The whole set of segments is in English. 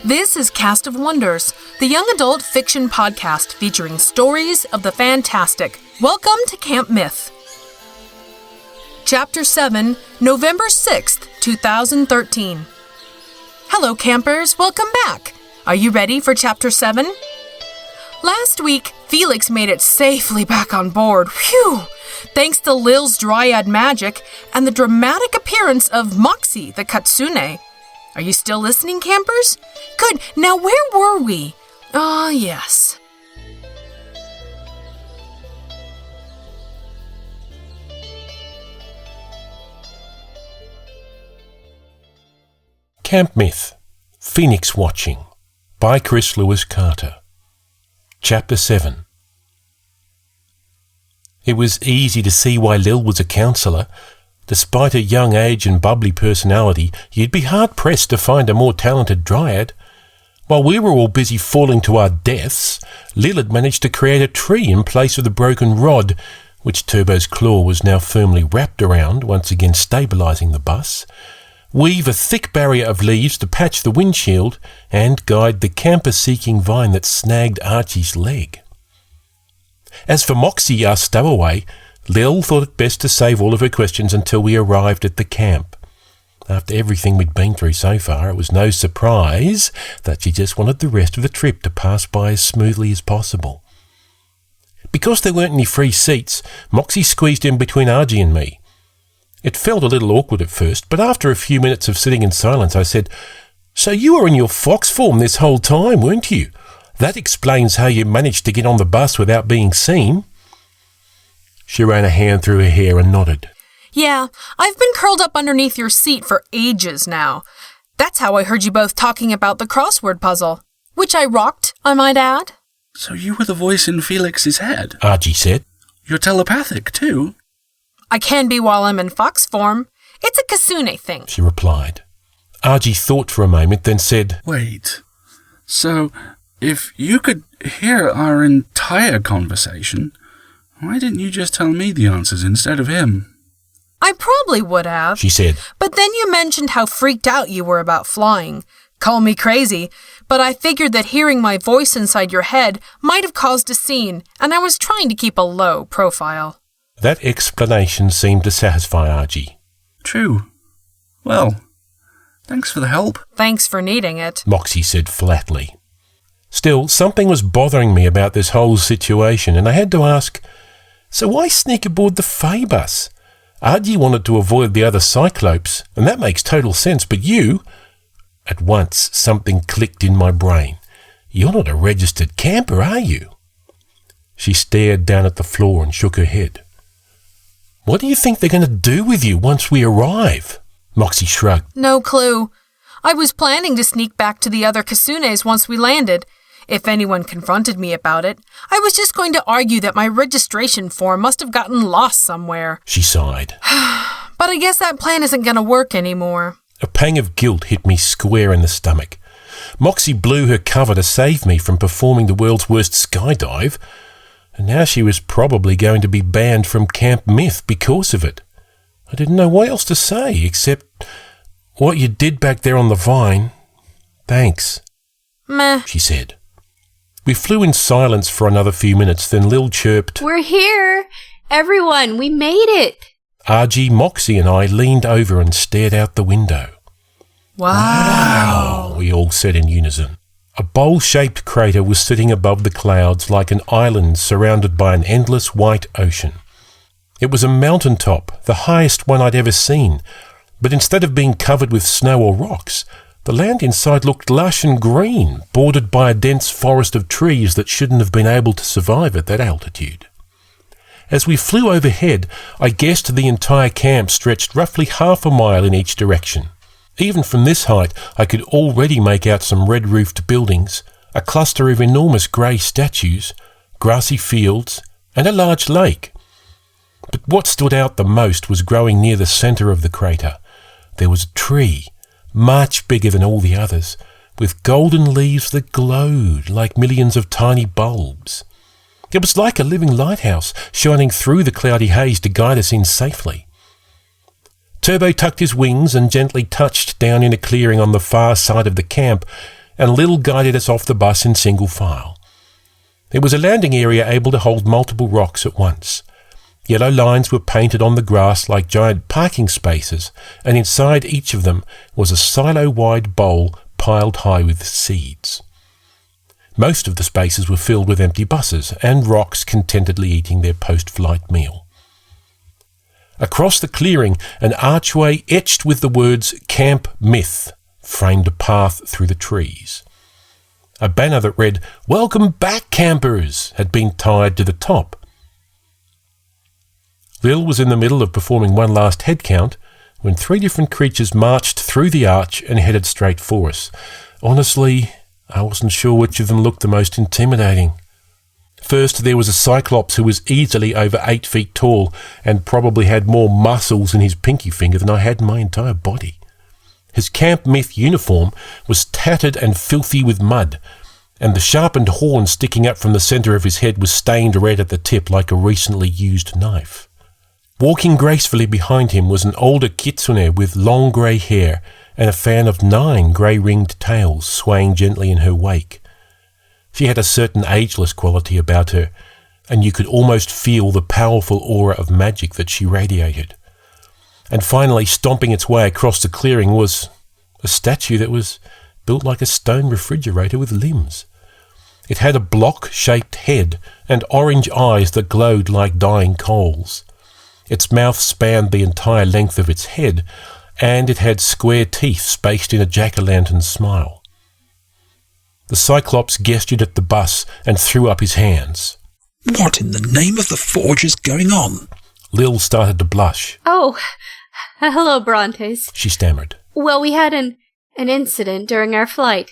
This is Cast of Wonders, the young adult fiction podcast featuring stories of the fantastic. Welcome to Camp Myth. Chapter 7, November 6th, 2013. Hello, campers. Welcome back. Are you ready for Chapter 7? Last week, Felix made it safely back on board. Phew! Thanks to Lil's dryad magic and the dramatic appearance of Moxie, the Katsune. Are you still listening, campers? Good. Now, where were we? Ah, yes. Camp Myth, Phoenix Watching, by Chris Lewis Carter. Chapter 7. It was easy to see why Lil was a counsellor. Despite her young age and bubbly personality, you'd be hard-pressed to find a more talented dryad. While we were all busy falling to our deaths, Lil had managed to create a tree in place of the broken rod, which Turbo's claw was now firmly wrapped around, once again stabilising the bus, weave a thick barrier of leaves to patch the windshield, and guide the camper-seeking vine that snagged Archie's leg. As for Moxie, our stowaway, Lil thought it best to save all of her questions until we arrived at the camp. After everything we'd been through so far, it was no surprise that she just wanted the rest of the trip to pass by as smoothly as possible. Because there weren't any free seats, Moxie squeezed in between Archie and me. It felt a little awkward at first, but after a few minutes of sitting in silence, I said, "So you were in your fox form this whole time, weren't you? That explains how you managed to get on the bus without being seen." She ran a hand through her hair and nodded. Yeah, I've been curled up underneath your seat for ages now. That's how I heard you both talking about the crossword puzzle, which I rocked, I might add. So you were the voice in Felix's head? Archie said. You're telepathic, too? I can be while I'm in fox form. It's a Kasune thing, she replied. Archie thought for a moment, then said, Wait, so if you could hear our entire conversation, why didn't you just tell me the answers instead of him? I probably would have, she said. But then you mentioned how freaked out you were about flying. Call me crazy, but I figured that hearing my voice inside your head might have caused a scene, and I was trying to keep a low profile. That explanation seemed to satisfy Archie. True. Well, thanks for the help. Thanks for needing it, Moxie said flatly. Still, something was bothering me about this whole situation, and I had to ask, so why sneak aboard the Fae bus? Archie wanted to avoid the other Cyclopes, and that makes total sense, but you... At once, something clicked in my brain. You're not a registered camper, are you? She stared down at the floor and shook her head. What do you think they're going to do with you once we arrive? Moxie shrugged. No clue. I was planning to sneak back to the other Kasunes once we landed. If anyone confronted me about it, I was just going to argue that my registration form must have gotten lost somewhere. She sighed. But I guess that plan isn't going to work anymore. A pang of guilt hit me square in the stomach. Moxie blew her cover to save me from performing the world's worst skydive, and now she was probably going to be banned from Camp Myth because of it. I didn't know what else to say except, what you did back there on the vine, thanks. Meh, she said. We flew in silence for another few minutes, then Lil chirped, We're here! Everyone, we made it! Archie, Moxie and I leaned over and stared out the window. Wow, we all said in unison. A bowl-shaped crater was sitting above the clouds like an island surrounded by an endless white ocean. It was a mountaintop, the highest one I'd ever seen, but instead of being covered with snow or rocks, the land inside looked lush and green, bordered by a dense forest of trees that shouldn't have been able to survive at that altitude. As we flew overhead, I guessed the entire camp stretched roughly half a mile in each direction. Even from this height, I could already make out some red-roofed buildings, a cluster of enormous grey statues, grassy fields, and a large lake. But what stood out the most was growing near the centre of the crater. There was a tree, much bigger than all the others, with golden leaves that glowed like millions of tiny bulbs. It was like a living lighthouse, shining through the cloudy haze to guide us in safely. Turbo tucked his wings and gently touched down in a clearing on the far side of the camp, and Lil guided us off the bus in single file. It was a landing area able to hold multiple rocks at once. Yellow lines were painted on the grass like giant parking spaces, and inside each of them was a silo-wide bowl piled high with seeds. Most of the spaces were filled with empty buses and rocks contentedly eating their post-flight meal. Across the clearing, an archway etched with the words Camp Myth framed a path through the trees. A banner that read, "Welcome back, campers," had been tied to the top. Lil was in the middle of performing one last head count when 3 different creatures marched through the arch and headed straight for us. Honestly, I wasn't sure which of them looked the most intimidating. First, there was a Cyclops who was easily over 8 feet tall and probably had more muscles in his pinky finger than I had in my entire body. His Camp Myth uniform was tattered and filthy with mud, and the sharpened horn sticking up from the centre of his head was stained red at the tip like a recently used knife. Walking gracefully behind him was an older kitsune with long grey hair and a fan of 9 grey-ringed tails swaying gently in her wake. She had a certain ageless quality about her, and you could almost feel the powerful aura of magic that she radiated. And finally, stomping its way across the clearing was a statue that was built like a stone refrigerator with limbs. It had a block-shaped head and orange eyes that glowed like dying coals. Its mouth spanned the entire length of its head, and it had square teeth spaced in a jack-o'-lantern smile. The Cyclops gestured at the bus and threw up his hands. What in the name of the forge is going on? Lil started to blush. Oh, hello, Brontes. She stammered. Well, we had an incident during our flight.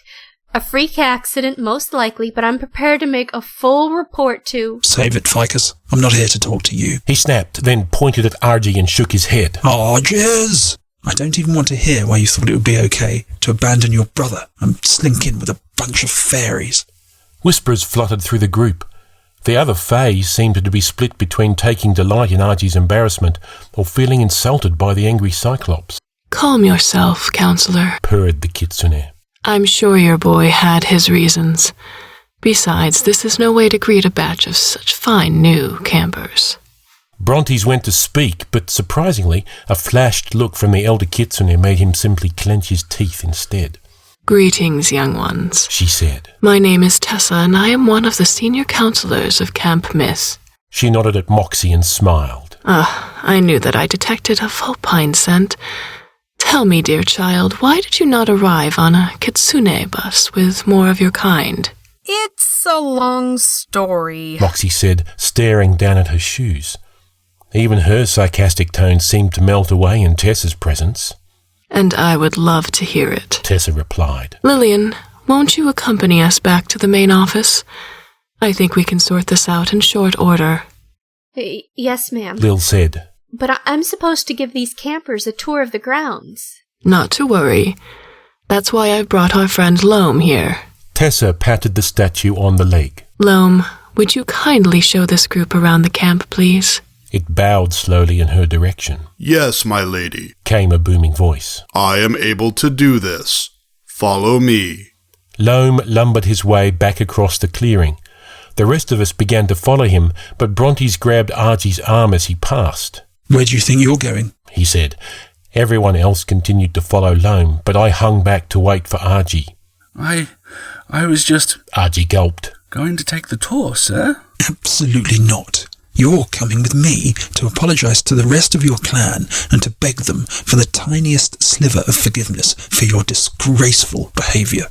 A freak accident, most likely, but I'm prepared to make a full report to... Save it, Ficus. I'm not here to talk to you. He snapped, then pointed at Argy and shook his head. Arges! I don't even want to hear why you thought it would be okay to abandon your brother and slink in with a bunch of fairies. Whispers fluttered through the group. The other Fays seemed to be split between taking delight in Argy's embarrassment or feeling insulted by the angry Cyclops. Calm yourself, Counselor, purred the kitsune. I'm sure your boy had his reasons. Besides, this is no way to greet a batch of such fine new campers. Brontes went to speak, but surprisingly, a flashed look from the elder kitsune made him simply clench his teeth instead. Greetings, young ones, she said. My name is Tessa, and I am one of the senior counselors of Camp Myth. She nodded at Moxie and smiled. I knew that I detected a vulpine scent. Tell me, dear child, why did you not arrive on a kitsune bus with more of your kind? It's a long story, Moxie said, staring down at her shoes. Even her sarcastic tone seemed to melt away in Tessa's presence. And I would love to hear it, Tessa replied. Lillian, won't you accompany us back to the main office? I think we can sort this out in short order. Yes, ma'am. Lil said. But I'm supposed to give these campers a tour of the grounds. Not to worry. That's why I've brought our friend Loam here. Tessa patted the statue on the leg. Loam, would you kindly show this group around the camp, please? It bowed slowly in her direction. Yes, my lady, came a booming voice. I am able to do this. Follow me. Loam lumbered his way back across the clearing. The rest of us began to follow him, but Brontes grabbed Argy's arm as he passed. Where do you think you're going? He said. Everyone else continued to follow Loam, but I hung back to wait for Argy. I was just... Argy gulped. Going to take the tour, sir? Absolutely not. You're coming with me to apologise to the rest of your clan and to beg them for the tiniest sliver of forgiveness for your disgraceful behaviour.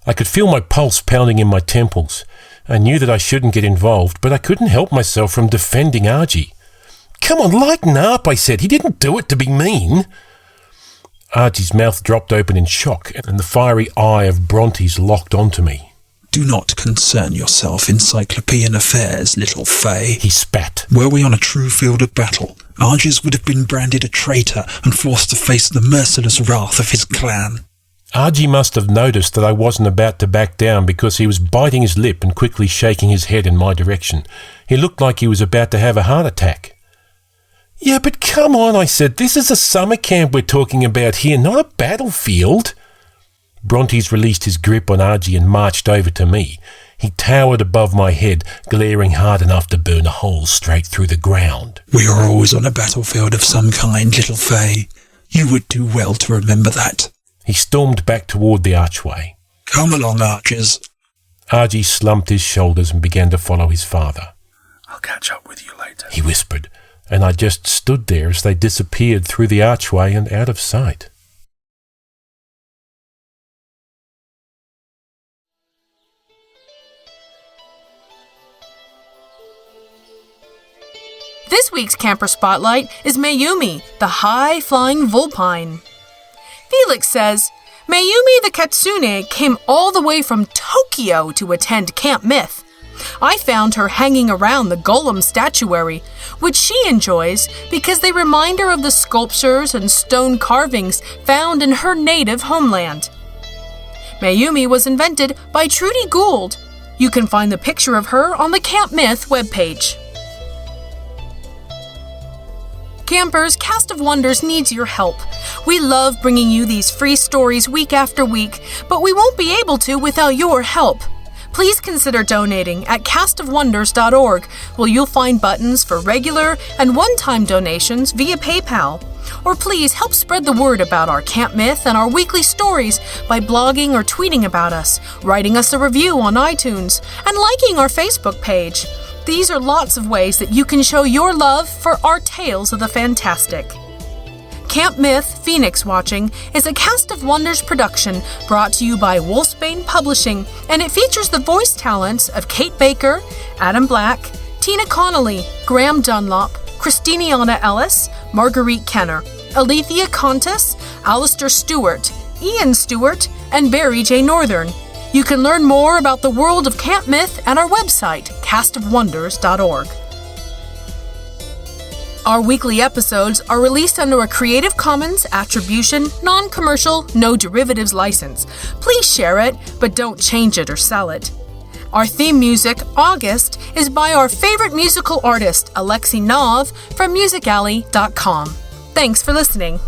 I could feel my pulse pounding in my temples. I knew that I shouldn't get involved, but I couldn't help myself from defending Argy. Come on, lighten up, I said. He didn't do it to be mean. Argy's mouth dropped open in shock, and the fiery eye of Brontes locked onto me. Do not concern yourself in Cyclopean affairs, little Fay. He spat. Were we on a true field of battle, Arges would have been branded a traitor and forced to face the merciless wrath of his clan. Argy must have noticed that I wasn't about to back down because he was biting his lip and quickly shaking his head in my direction. He looked like he was about to have a heart attack. "Yeah, but come on," I said. "This is a summer camp we're talking about here, not a battlefield." Brontes released his grip on Argy and marched over to me. He towered above my head, glaring hard enough to burn a hole straight through the ground. "We are always on a battlefield of some kind, little Fay. You would do well to remember that." He stormed back toward the archway. "Come along, archers." Argy slumped his shoulders and began to follow his father. "I'll catch up with you later," he whispered, and I just stood there as they disappeared through the archway and out of sight. This week's Camper Spotlight is Mayumi, the high-flying vulpine. Felix says, Mayumi the kitsune came all the way from Tokyo to attend Camp Myth. I found her hanging around the golem statuary, which she enjoys because they remind her of the sculptures and stone carvings found in her native homeland. Mayumi was invented by Trudy Gould. You can find the picture of her on the Camp Myth webpage. Campers, Cast of Wonders needs your help. We love bringing you these free stories week after week, but we won't be able to without your help. Please consider donating at castofwonders.org, where you'll find buttons for regular and one-time donations via PayPal. Or please help spread the word about our Camp Myth and our weekly stories by blogging or tweeting about us, writing us a review on iTunes, and liking our Facebook page. These are lots of ways that you can show your love for our tales of the fantastic. Camp Myth Phoenix Watching is a Cast of Wonders production brought to you by Wolfsbane Publishing, and it features the voice talents of Kate Baker, Adam Black, Tina Connolly, Graham Dunlop, Christiniana Ellis, Marguerite Kenner, Alethea Contis, Alistair Stewart, Ian Stewart, and Barry J. Northern. You can learn more about the world of Camp Myth at our website, castofwonders.org. Our weekly episodes are released under a Creative Commons Attribution, Non-Commercial, No Derivatives license. Please share it, but don't change it or sell it. Our theme music, August, is by our favorite musical artist, Alexi Nov, from musicalley.com. Thanks for listening.